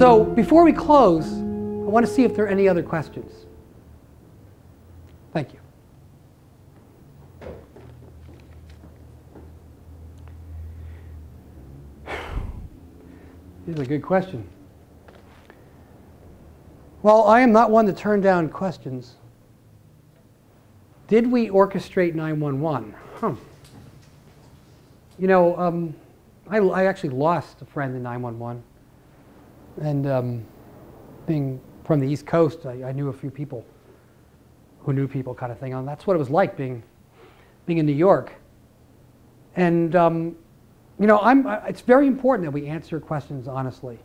So before we close, I want to see if there are any other questions. Thank you. This is a good question. Well, I am not one to turn down questions. Did we orchestrate 911? You know, I actually lost a friend in 911. And being from the East Coast, I knew a few people who knew people, kind of thing. And that's what it was like being in New York. And you know, it's very important that we answer questions honestly.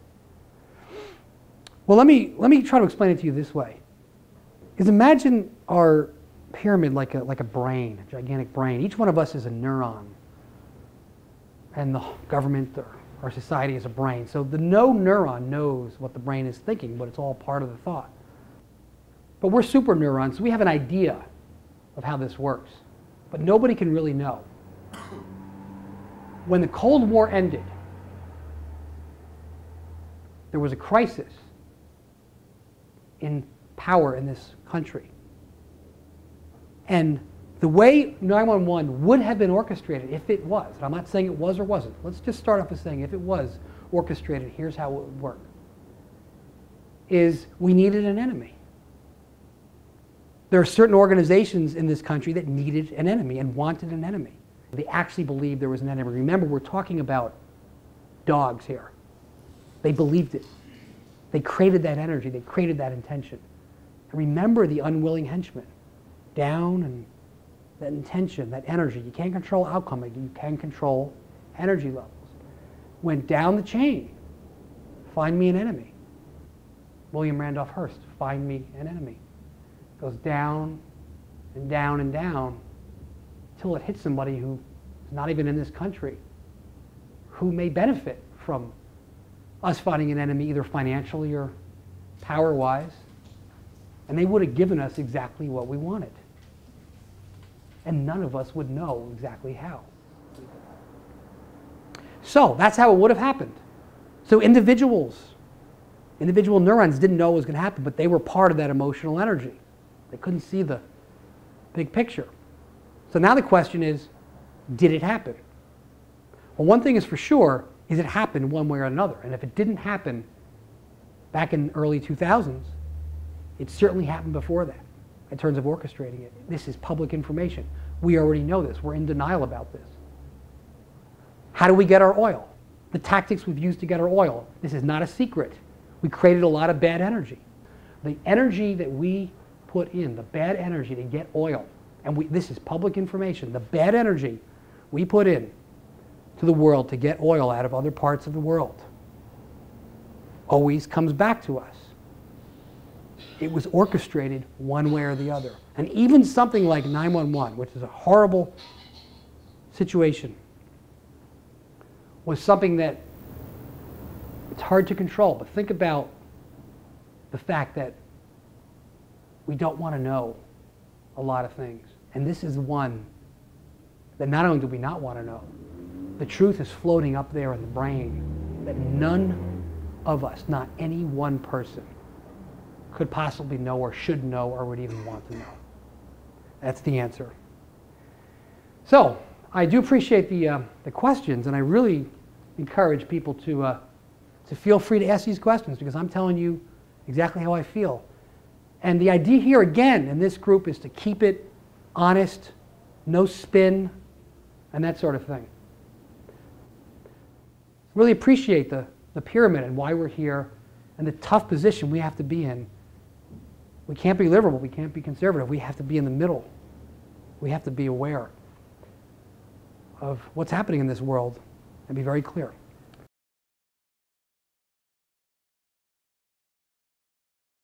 Well, let me try to explain it to you this way. Is imagine our pyramid like a brain, a gigantic brain. Each one of us is a neuron, and the government or our society is a brain. So no neuron knows what the brain is thinking, but it's all part of the thought. But we're super neurons, so we have an idea of how this works, but nobody can really know. When the Cold War ended, there was a crisis in power in this country. And the way 911 would have been orchestrated, if it was, and I'm not saying it was or wasn't, let's just start off with saying if it was orchestrated, here's how it would work, is we needed an enemy. There are certain organizations in this country that needed an enemy and wanted an enemy. They actually believed there was an enemy. Remember, we're talking about dogs here. They believed it. They created that energy. They created that intention. And remember the unwilling henchman. Down, and that intention, that energy. You can't control outcome. You can control energy levels. Went down the chain. Find me an enemy. William Randolph Hearst, find me an enemy. Goes down and down and down until it hits somebody who is not even in this country, who may benefit from us finding an enemy either financially or power-wise, and they would have given us exactly what we wanted. And none of us would know exactly how. So that's how it would have happened. So individual neurons didn't know what was going to happen, but they were part of that emotional energy. They couldn't see the big picture. So now the question is, did it happen? Well, one thing is for sure, is it happened one way or another. And if it didn't happen back in early 2000s, it certainly happened before that in terms of orchestrating it. This is public information. We already know this. We're in denial about this. How do we get our oil? The tactics we've used to get our oil. This is not a secret. We created a lot of bad energy. The energy that we put in, the bad energy to get oil, and this is public information, the bad energy we put in to the world to get oil out of other parts of the world always comes back to us. It was orchestrated one way or the other. And even something like 911, which is a horrible situation, was something that it's hard to control. But think about the fact that we don't want to know a lot of things. And this is one that not only do we not want to know, the truth is floating up there in the brain that none of us, not any one person, could possibly know or should know or would even want to know. That's the answer. So I do appreciate the questions, and I really encourage people to feel free to ask these questions, because I'm telling you exactly how I feel. And the idea here, again, in this group is to keep it honest, no spin, and that sort of thing. Really appreciate the pyramid and why we're here and the tough position we have to be in. We can't be liberal, we can't be conservative. We have to be in the middle. We have to be aware of what's happening in this world and be very clear.